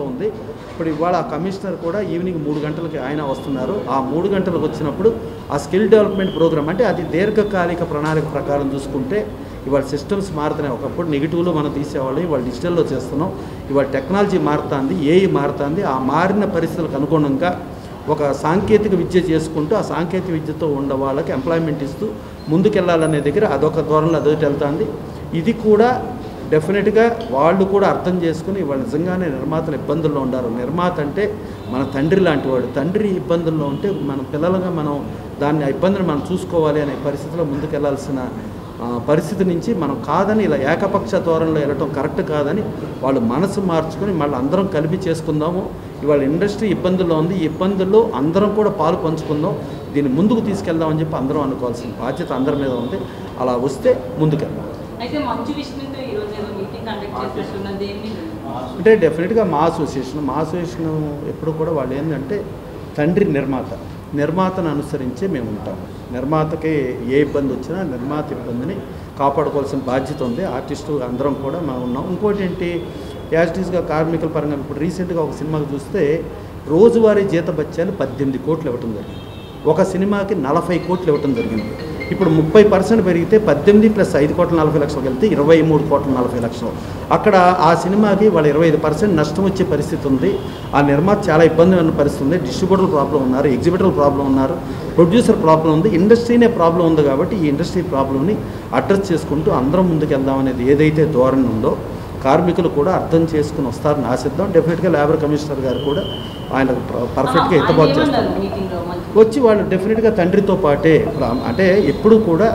ఉంది. ఇప్పుడు ఇవాళ కమిషనర్ కూడా ఈవినింగ్ 3 గంటలకి ఆయన వస్తున్నారు. ఆ 3 గంటలకు వచ్చినప్పుడు ఆ స్కిల్ డెవలప్మెంట్ ప్రోగ్రామ్ అంటే అది దీర్ఘకాలిక ప్రణాళిక ప్రకారం చూసుకుంటే ఇవాళ సిస్టమ్స్ మారుతున్నాయి. ఒకప్పుడు నెగిటివ్లో మనం తీసేవాళ్ళు, ఇవాళ డిజిటల్లో చేస్తున్నాం. ఇవాళ టెక్నాలజీ మారుతుంది, ఏఐ మారుతుంది. ఆ మారిన పరిస్థితులకు అనుగుణంగా ఒక సాంకేతిక విద్య చేసుకుంటూ ఆ సాంకేతిక విద్యతో ఉన్న వాళ్ళకి ఎంప్లాయ్మెంట్ ఇస్తూ ముందుకెళ్ళాలనే దగ్గర అదొక ధోరణిలో అదొకటి వెళ్తుంది. ఇది కూడా డెఫినెట్గా వాళ్ళు కూడా అర్థం చేసుకుని వాళ్ళు నిజంగానే నిర్మాతలు ఇబ్బందుల్లో ఉన్నారు. నిర్మాత అంటే మన తండ్రి లాంటి వాడు. తండ్రి ఇబ్బందుల్లో ఉంటే మన పిల్లలుగా మనం దాన్ని ఇబ్బందిని మనం చూసుకోవాలి అనే పరిస్థితిలో ముందుకెళ్లాల్సిన పరిస్థితి నుంచి మనం కాదని ఇలా ఏకపక్ష ధోరణిలో వెళ్ళటం కరెక్ట్ కాదని వాళ్ళు మనసు మార్చుకొని మళ్ళీ అందరం కలిపి చేసుకుందాము. ఇవాళ ఇండస్ట్రీ ఇబ్బందుల్లో ఉంది, ఈ ఇబ్బందుల్లో అందరం కూడా పాలు పంచుకుందాం, దీన్ని ముందుకు తీసుకెళ్దామని చెప్పి అందరం అనుకోవాల్సిన బాధ్యత అందరి మీద ఉంది. అలా వస్తే ముందుకెళ్దాం. అంటే డెఫినెట్గా మా అసోసియేషన్ ఎప్పుడు కూడా వాళ్ళు ఏంటంటే తండ్రి నిర్మాతను అనుసరించే మేము ఉంటాం. నిర్మాతకి ఏ ఇబ్బంది వచ్చినా నిర్మాత ఇబ్బందిని కాపాడుకోవాల్సిన బాధ్యత ఉంది. ఆర్టిస్టు అందరం కూడా మనం ఉన్నాం. ఇంకోటి ఏంటి, యాజిటీస్గా కార్మికుల పరంగా ఇప్పుడు రీసెంట్గా ఒక సినిమాకి చూస్తే రోజువారీ జీతభత్యాలు 18 కోట్లు ఇవ్వటం జరిగింది. ఒక సినిమాకి 40 కోట్లు ఇవ్వటం జరిగింది. ఇప్పుడు 30% పెరిగితే 18 + 5 కోట్ల 40 లక్షలకు వెళ్తే 23 కోట్ల 40 లక్షలు. అక్కడ ఆ సినిమాకి వాళ్ళు 25% నష్టం వచ్చే పరిస్థితి ఉంది. ఆ నిర్మాత చాలా ఇబ్బంది ఉన్న పరిస్థితి ఉంది. డిస్ట్రిబ్యూటర్ ప్రాబ్లం ఉన్నారు, ఎగ్జిబిటర్ ప్రాబ్లం ఉన్నారు, ప్రొడ్యూసర్ ప్రాబ్లం ఉంది, ఇండస్ట్రీనే ప్రాబ్లం ఉంది. కాబట్టి ఈ ఇండస్ట్రీ ప్రాబ్లంని అడ్రస్ చేసుకుంటూ అందరం ముందుకు వెళ్దాం అనేది ఏదైతే ధోరణి ఉందో కార్మికులు కూడా అర్థం చేసుకుని వస్తారని ఆశిద్దాం. డెఫినెట్గా లేబర్ కమిషనర్ గారు కూడా ఆయన పర్ఫెక్ట్గా ఎత్తబాటు చేస్తారు. వచ్చి వాళ్ళు డెఫినెట్గా తండ్రితో పాటే అంటే ఎప్పుడు కూడా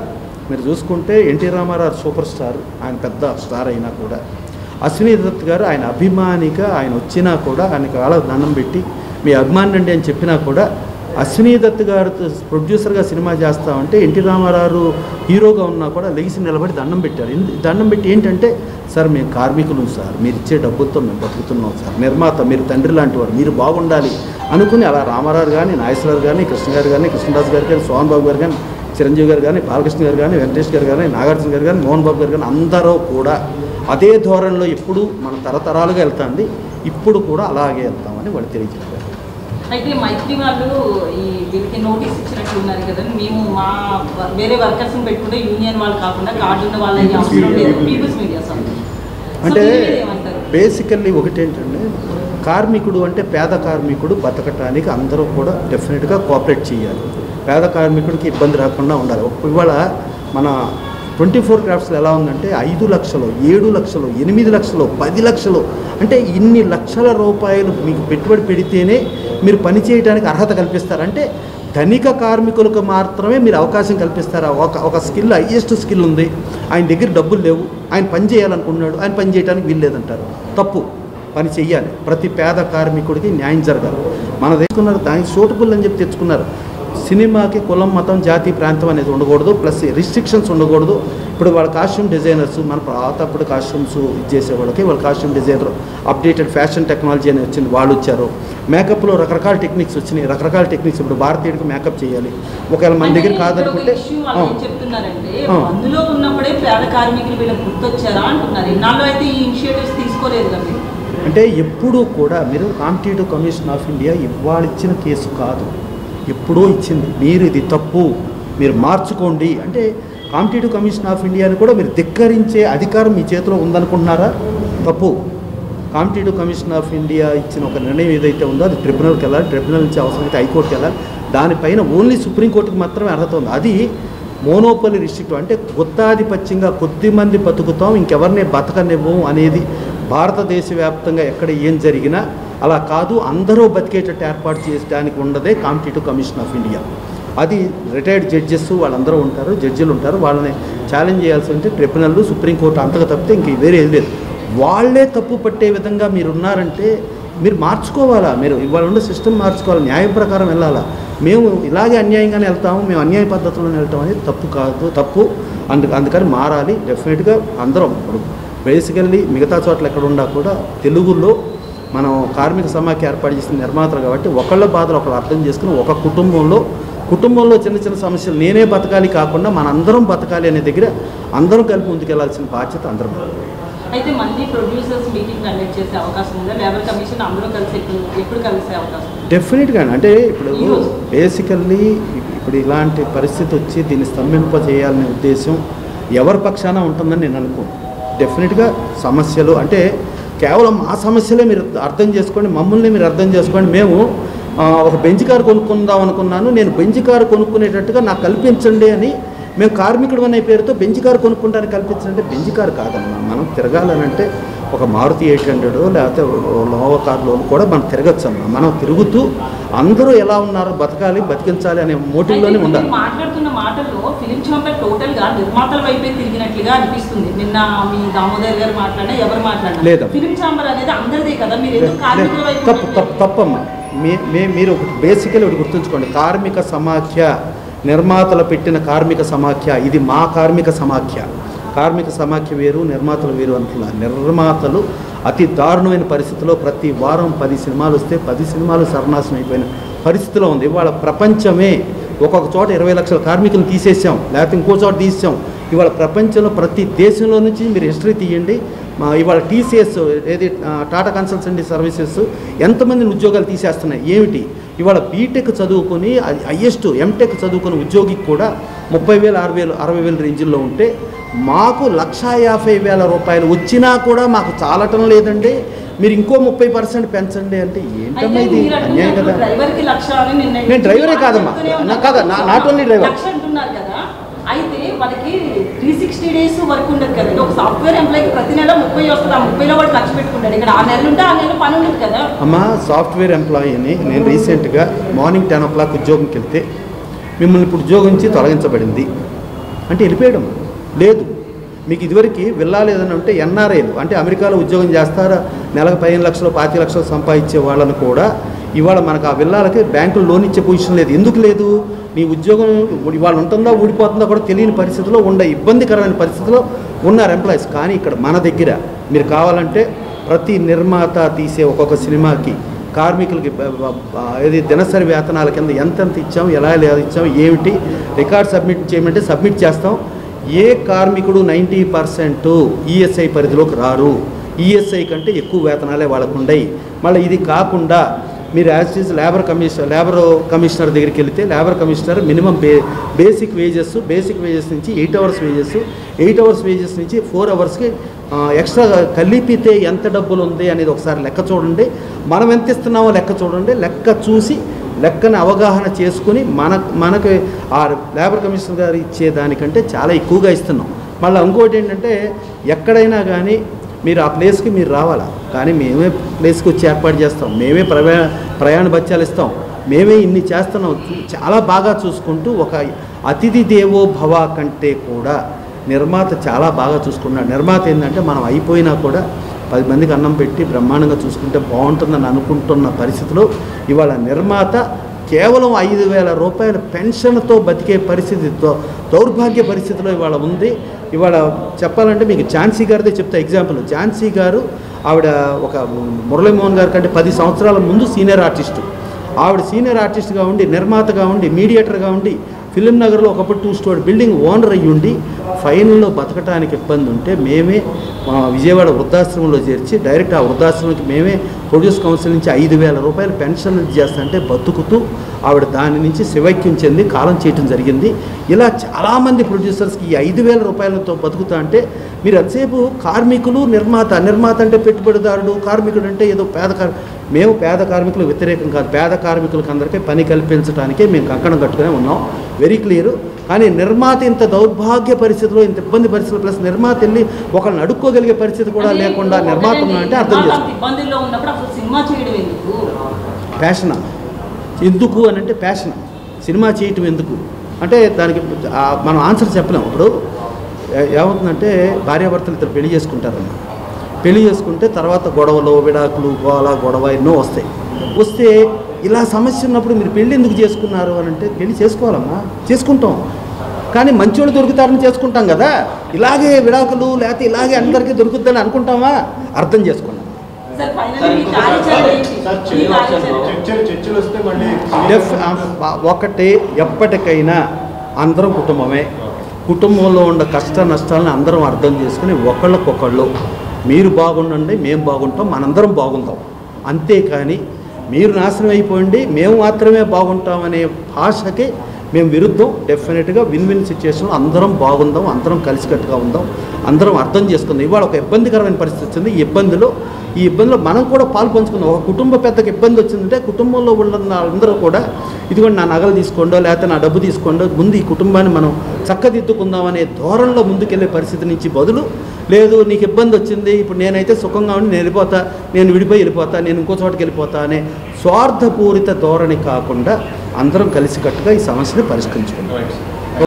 మీరు చూసుకుంటే ఎన్టీ రామారావు సూపర్ స్టార్, ఆయన పెద్ద స్టార్ అయినా కూడా అశ్విని దత్ గారు ఆయన అభిమానిగా ఆయన వచ్చినా కూడా ఆయనకి వాళ్ళ దండం పెట్టి మీ అభిమాని అండి అని చెప్పినా కూడా అశ్విని దత్ గారు ప్రొడ్యూసర్గా సినిమా చేస్తామంటే ఎన్టీ రామారావు హీరోగా ఉన్నా కూడా లెగిసి నిలబడి దండం పెట్టారు. దండం పెట్టి ఏంటంటే సార్ మేము కార్మికులు సార్, మీరు ఇచ్చే డబ్బులతో మేము బతుకుతున్నాం సార్, నిర్మాత మీరు తండ్రి లాంటి వారు, మీరు బాగుండాలి అనుకుని అలా రామారావు కానీ, నాగేశ్వరరావు కానీ, కృష్ణ గారు కానీ, కృష్ణదాస్ గారు కానీ, సోహన్ బాబు గారు కానీ, చిరంజీవి గారు కానీ, బాలకృష్ణ గారు కానీ, వెంకటేష్ గారు కానీ, నాగార్జున గారు కానీ, మోహన్ బాబు గారు కానీ అందరూ కూడా అదే ధోరణిలో ఎప్పుడు మన తరతరాలుగా వెళ్తుంది. ఇప్పుడు కూడా అలాగే వెళ్తామని వాళ్ళు తెలియజేశారు. అయితే మైత్రి వాళ్ళు ఈ వీళ్ళకి నోటీస్ ఇచ్చినట్టు ఉన్నారు కదా, మేము మా వేరే వర్కర్స్ని పెట్టుకుంటే యూనియన్ వాళ్ళు కాకుండా కార్డు ఉన్న వాళ్ళ అవసరం లేదు పీపుల్స్ మీడియా అంటే బేసికల్లీ ఒకటేంటంటే కార్మికుడు అంటే పేద కార్మికుడు బతకటానికి అందరూ కూడా డెఫినెట్గా కోఆపరేట్ చేయాలి. పేద కార్మికుడికి ఇబ్బంది రాకుండా ఉండాలి. ఇవాళ మన 24 క్రాఫ్ట్స్లో ఎలా ఉందంటే 5 లక్షలు, 7 లక్షలు, 8 లక్షలు, 10 లక్షలు అంటే ఇన్ని లక్షల రూపాయలు మీకు పెట్టుబడి పెడితేనే మీరు పని చేయడానికి అర్హత కల్పిస్తారంటే ధనిక కార్మికులకు మాత్రమే మీరు అవకాశం కల్పిస్తారా? ఒక స్కిల్, హైయెస్ట్ స్కిల్ ఉంది, ఆయన దగ్గర డబ్బులు లేవు, ఆయన పని చేయాలనుకున్నాడు, ఆయన పని చేయడానికి వీలు లేదంటారు. తప్పు. పని చెయ్యాలి. ప్రతి పేద కార్మికుడికి న్యాయం జరగాలి. మన తెచ్చుకున్నారు దానికి సూటబుల్ అని చెప్పి తెచ్చుకున్నారు. సినిమాకి కులం, మతం, జాతి, ప్రాంతం అనేది ఉండకూడదు, ప్లస్ రిస్ట్రిక్షన్స్ ఉండకూడదు. ఇప్పుడు వాళ్ళ కాస్ట్యూమ్ డిజైనర్స్ మన పాతప్పుడు కాస్ట్యూమ్స్ ఇచ్చేసే వాళ్ళకి వాళ్ళ costume designer updated fashion technology అని వచ్చింది, వాళ్ళు వచ్చారు. మేకప్లో రకరకాల టెక్నిక్స్ వచ్చినాయి, రకరకాల టెక్నిక్స్. ఇప్పుడు భారతీయుడికి మేకప్ చేయాలి, ఒకవేళ మన దగ్గర కాదనుకుంటే అందులో ఉన్నప్పుడే పేద కార్మికులు వీళ్ళకి గుర్తొచ్చారా అంటున్నారు. ఇన్నాళ్ళు అయితే ఈ ఇనిషియేటివ్స్ తీసుకోలేదు కదా. అంటే ఎప్పుడూ కూడా మీరు కాంపిటేటివ్ కమిషన్ ఆఫ్ ఇండియా ఇవాళ ఇచ్చిన కేసు కాదు, ఎప్పుడో ఇచ్చింది. మీరు ఇది తప్పు, మీరు మార్చుకోండి అంటే కాంపిటేటివ్ కమిషన్ ఆఫ్ ఇండియాని కూడా మీరు ధిక్కరించే అధికారం మీ చేతిలో ఉందనుకుంటున్నారా? తప్పు. కాంపిటేటివ్ కమిషన్ ఆఫ్ ఇండియా ఇచ్చిన ఒక నిర్ణయం ఏదైతే ఉందో అది ట్రిబ్యునల్కి వెళ్ళాలి, ట్రిబ్యునల్ నుంచి అవసరమైతే హైకోర్టుకి వెళ్ళాలి. దానిపైన ఓన్లీ సుప్రీంకోర్టుకి మాత్రమే అర్హత ఉంది. అది మోనోపలి రిస్ట్రిక్ట్ అంటే గుత్తాధిపత్యంగా కొద్దిమంది బతుకుతాం ఇంకెవరిని బతకనివ్వం అనేది భారతదేశ వ్యాప్తంగా ఎక్కడ ఏం జరిగినా అలా కాదు, అందరూ బతికేటట్టు ఏర్పాటు చేయడానికి ఉన్నదే కాంపిటేటివ్ కమిషన్ ఆఫ్ ఇండియా. అది రిటైర్డ్ జడ్జెస్ వాళ్ళందరూ ఉంటారు, జడ్జిలు ఉంటారు, వాళ్ళని ఛాలెంజ్ చేయాల్సి ఉంటే ట్రిబ్యునల్, సుప్రీంకోర్టు అంతగా తప్పితే ఇంక వేరే ఏది లేదు. వాళ్ళే తప్పు పట్టే విధంగా మీరు ఉన్నారంటే మీరు మార్చుకోవాలా, మీరు ఇవాళ ఉన్న సిస్టమ్ మార్చుకోవాలి, న్యాయం ప్రకారం వెళ్ళాలా. మేము ఇలాగే అన్యాయంగానే వెళ్తాము, మేము అన్యాయ పద్ధతుల్లోనే వెళ్తాం అనేది తప్పు కాదు, తప్పు. అందుకని మారాలి డెఫినెట్గా అందరం. ఇప్పుడు బేసికల్లీ మిగతా చోట్ల ఎక్కడ ఉన్నా కూడా తెలుగులో మనం కార్మిక సమాఖ్య ఏర్పాటు చేసిన నిర్మాతలు కాబట్టి ఒకళ్ళ బాధలు ఒకళ్ళు అర్థం చేసుకుని ఒక కుటుంబంలో చిన్న చిన్న సమస్యలు నేనే బతకాలి కాకుండా మనందరం బతకాలి అనే దగ్గర అందరం కలిపి ముందుకెళ్లాల్సిన బాధ్యత అందరం. అయితే మళ్ళీ ప్రొడ్యూసర్స్ మీటింగ్ కండక్ట్ చేసే అవకాశం ఉందా? లేబర్ కమిషన్ అందరూ కలిసి ఎప్పుడు కలిసే అవకాశం? డెఫినెట్గా. అంటే ఇప్పుడు బేసికల్లీ ఇప్పుడు ఇలాంటి పరిస్థితి వచ్చి దీన్ని స్తంభింపజేయాలనే ఉద్దేశం ఎవరి పక్షాన ఉంటుందని నేను అనుకోను. డెఫినెట్గా సమస్యలు అంటే కేవలం ఆ సమస్యలే మీరు అర్థం చేసుకోండి, మమ్మల్ని మీరు అర్థం చేసుకోండి. మేము ఒక బెంచ్ కారు కొనుక్కుందాం అనుకున్నాను, నేను బెంచ్ కారు కొనుక్కునేటట్టుగా నాకు కల్పించండి అని మేము కార్మికుడు అనే పేరుతో బెంచ్ కారు కొనుక్కుంటానికి కల్పించండి. బెంచ్ కారు కాదమ్మా, మనం తిరగాలనంటే ఒక మారుతి 800 లేకపోతే లోవా కార్లో కూడా మనం తిరగచ్చమ్మా. మనం తిరుగుతూ అందరూ ఎలా ఉన్నారో బతకాలి, బతికించాలి అనే మోటివ్లోనే ఉండాలి. మాట్లాడుతున్న మాటల్లో ఫిలిం ఛాంబర్ టోటల్గా నిర్మాతల వైపే తిరిగినట్లుగా అనిపిస్తుంది. నిన్న మీ దామోదర్ గారు మాట్లాడినా ఎవరు మాట్లాడినా లేదా ఫిలిం ఛాంబర్ అనేది అందరిదే కదా, మీరు ఎందుకు కార్మికుల వైపు? తప్పమ్మా. మీరు బేసికలీ ఒకటి గుర్తుంచుకోండి, కార్మిక సమాఖ్య నిర్మాతలు పెట్టిన కార్మిక సమాఖ్య, ఇది మా కార్మిక సమాఖ్య. కార్మిక సమాఖ్య వేరు, నిర్మాతలు వేరు అంటున్నారు. నిర్మాతలు అతి దారుణమైన పరిస్థితిలో ప్రతి వారం 10 సినిమాలు వస్తే 10 సినిమాలు సర్వనాశనం అయిపోయిన పరిస్థితిలో ఉంది. ఇవాళ ప్రపంచమే ఒక్కొక్క చోట 20 లక్షల కార్మికులను తీసేసాం, లేకపోతే ఇంకో చోట తీసాం. ఇవాళ ప్రపంచంలో ప్రతి దేశంలో నుంచి మీరు హిస్టరీ తీయండి. ఇవాళ టీసీఎస్ ఏది టాటా కన్సల్టెన్సీ సర్వీసెస్ ఎంతమందిని ఉద్యోగాలు తీసేస్తున్నాయి. ఏమిటి ఇవాళ బీటెక్ చదువుకొని హైయెస్ట్ ఎంటెక్ చదువుకున్న ఉద్యోగికి కూడా 30,000, 6,000, 60,000 రేంజ్లో ఉంటే మాకు 1,50,000 రూపాయలు వచ్చినా కూడా మాకు చాలటం లేదండి. మీరు ఇంకో 30% పెంచండి అంటే ఏంటమ్మా ఇది? అన్యాయం కదా. నేను డ్రైవరే కాదమ్మా, కాదా, నాట్ ఓన్లీ డ్రైవర్. అయితే వాళ్ళకి 360 డేస్ వర్క్ ఉండదు కదండి. ఒక సాఫ్ట్వేర్ ఎంప్లాయ్కి ప్రతి నెల 30 వస్తుంది, ఆ 30లో వాడు ఖర్చు పెట్టుకుంటాడు. ఇక్కడ 6 నెలలు ఉంటే 6 నెలలు పని ఉండదు కదా అమ్మా. సాఫ్ట్వేర్ ఎంప్లాయీని నేను రీసెంట్గా మార్నింగ్ 10 o'clock ఉద్యోగంకి వెళ్తే మిమ్మల్ని ఇప్పుడు ఉద్యోగం నుంచి తొలగించబడింది అంటే వెళ్ళిపోయడం లేదు. మీకు ఇదివరకు వెళ్ళాలి ఏదైనా ఉంటే ఎన్ఆర్ఐలు అంటే అమెరికాలో ఉద్యోగం చేస్తారా, నెలకు 15 లక్షలు 25 లక్షలు సంపాదించే వాళ్ళని కూడా ఇవాళ మనకు ఆ వెళ్ళాలకి బ్యాంకులు లోన్ ఇచ్చే పొజిషన్ లేదు. ఎందుకు లేదు? నీ ఉద్యోగం ఇవాళ ఉంటుందా ఊడిపోతుందా కూడా తెలియని పరిస్థితిలో ఇబ్బందికరమైన పరిస్థితిలో ఉన్నారు ఎంప్లాయీస్. కానీ ఇక్కడ మన దగ్గర మీరు కావాలంటే ప్రతి నిర్మాత తీసే ఒక్కొక్క సినిమాకి కార్మికులకి ఏది దినసరి వేతనాల కింద ఎంతెంత ఇచ్చాం, ఎలా ఇచ్చాం, ఏమిటి రికార్డ్ సబ్మిట్ చేయమంటే సబ్మిట్ చేస్తాం. ఏ కార్మికుడు 90% ఈఎస్ఐ పరిధిలోకి రారు. ఈఎస్ఐ కంటే ఎక్కువ వేతనాలే వాళ్ళకు ఉండయి. మళ్ళీ ఇది కాకుండా మీరు as it is labour commissioner దగ్గరికి వెళితే labour commissioner minimum basic wages నుంచి 8 hours వేజెస్, 8 hours వేజెస్ నుంచి 4 hours ఎక్స్ట్రా కలిపితే ఎంత డబ్బులు ఉంది అనేది ఒకసారి లెక్క చూడండి. మనం ఎంత ఇస్తున్నామో లెక్క చూడండి. లెక్క చూసి లెక్కను అవగాహన చేసుకుని మనకి ఆ లేబర్ కమిషనర్ గారు ఇచ్చేదానికంటే చాలా ఎక్కువగా ఇస్తున్నాం. మళ్ళీ ఇంకోటి ఏంటంటే ఎక్కడైనా కానీ మీరు ఆ ప్లేస్కి మీరు రావాలా, కానీ మేమే ప్లేస్కి వచ్చి ఏర్పాటు చేస్తాం, మేమే ప్రయాణ భత్యాలు ఇస్తాం, మేమే ఇన్ని చేస్తున్నాం. చాలా బాగా చూసుకుంటూ ఒక అతిథి దేవో భవ కంటే కూడా నిర్మాత చాలా బాగా చూసుకున్నాడు. నిర్మాత ఏంటంటే మనం అయిపోయినా కూడా 10 మందికి అన్నం పెట్టి బ్రహ్మాండంగా చూసుకుంటే బాగుంటుందని అనుకుంటున్న పరిస్థితిలో ఇవాళ నిర్మాత కేవలం 5,000 రూపాయల పెన్షన్తో బతికే పరిస్థితి, దౌర్భాగ్య పరిస్థితిలో ఇవాళ ఉంది. ఇవాళ చెప్పాలంటే మీకు ఝాన్సీ గారిదే చెప్తా ఎగ్జాంపుల్. ఝాన్సీ గారు ఆవిడ ఒక మురళీమోహన్ గారి కంటే 10 సంవత్సరాల ముందు సీనియర్ ఆర్టిస్టు. ఆవిడ సీనియర్ ఆర్టిస్ట్గా ఉండి, నిర్మాతగా ఉండి, మీడియేటర్గా ఉండి, ఫిలిం నగర్లో ఒకప్పుడు 2 story బిల్డింగ్ ఓనర్ అయ్యి ఉండి ఫైనల్లో బతకడానికి ఇబ్బంది ఉంటే మేమే విజయవాడ వృద్ధాశ్రమంలో చేర్చి డైరెక్ట్ ఆ వృద్ధాశ్రమంకి మేమే ప్రొడ్యూస్ కౌన్సిల్ నుంచి 5,000 రూపాయలు పెన్షన్ చేస్తుంటే బతుకుతూ ఆవిడ దాని నుంచి శివైక్యం చెంది కాలం చేయటం జరిగింది. ఇలా చాలామంది ప్రొడ్యూసర్స్కి ఈ 5,000 రూపాయలతో బతుకుతా అంటే మీరు అంతసేపు కార్మికులు, నిర్మాత అంటే పెట్టుబడిదారుడు, కార్మికుడు అంటే ఏదో మేము పేద కార్మికులకు వ్యతిరేకం కాదు. పేద కార్మికులకు అందరికీ పని కల్పించడానికే మేము కంకణం కట్టుకునే ఉన్నాం, వెరీ క్లియర్. కానీ నిర్మాత ఇంత దౌర్భాగ్య పరిస్థితిలో, ఇంత ఇబ్బంది పరిస్థితులు, ప్లస్ నిర్మాత వెళ్ళి ఒకళ్ళని అడుక్కోగలిగే పరిస్థితి కూడా లేకుండా నిర్మాత అంటే అర్థం ప్యాషన్ ఎందుకు అని అంటే ప్యాషన్ సినిమా చేయటం ఎందుకు అంటే దానికి మనం ఆన్సర్ చెప్పలేము. ఇప్పుడు ఏమవుతుందంటే భార్యాభర్తలు ఇద్దరు పెళ్లి చేసుకుంటారన్న, పెళ్లి చేసుకుంటే తర్వాత గొడవలు, విడాకులు, గొడవ ఎన్నో వస్తే ఇలా సమస్య ఉన్నప్పుడు మీరు పెళ్ళి ఎందుకు చేసుకున్నారు అని అంటే పెళ్లి చేసుకోవాలమ్మా, చేసుకుంటాం. కానీ మంచోళ్ళు దొరుకుతారని చేసుకుంటాం కదా. ఇలాగే విడాకులు లేకపోతే ఇలాగే అందరికీ దొరుకుతుందని అనుకుంటామా? అర్థం చేసుకున్నాం. ఒకటే, ఎప్పటికైనా అందరం కుటుంబమే. కుటుంబంలో ఉన్న కష్ట నష్టాలను అందరం అర్థం చేసుకుని ఒకళ్ళకొకళ్ళు మీరు బాగుండండి, మేము బాగుంటాం, మనందరం బాగుందాం. అంతేకాని మీరు నాశనం అయిపోండి మేము మాత్రమే బాగుంటామనే భాషకి మేము విరుద్ధం. డెఫినెట్గా విన్ విన్ సిచ్యువేషన్లో అందరం బాగుందాం, అందరం కలిసికట్టుగా ఉందాం, అందరం అర్థం చేసుకుందాం. ఇవాళ ఒక ఇబ్బందికరమైన పరిస్థితి వచ్చింది. ఈ ఇబ్బందిలో మనం కూడా పాలు పంచుకుందాం. ఒక కుటుంబ పెద్దకి ఇబ్బంది వచ్చిందంటే కుటుంబంలో ఉన్న అందరూ కూడా ఇదిగోండి నా నగలు తీసుకోండో లేకపోతే నా డబ్బు తీసుకోండో, ముందు ఈ కుటుంబాన్ని మనం చక్కదిద్దుకుందాం అనే ధోరణిలో ముందుకెళ్ళే పరిస్థితి నుంచి బదులు, లేదు నీకు ఇబ్బంది వచ్చింది, ఇప్పుడు నేనైతే సుఖంగా ఉండి నేను వెళ్ళిపోతా, నేను విడిపోయి వెళ్ళిపోతా, నేను ఇంకో చోటుకి వెళ్ళిపోతా అనే స్వార్థపూరిత ధోరణి కాకుండా అందరం కలిసికట్టుగా ఈ సమస్యని పరిష్కరించుకుంటాం.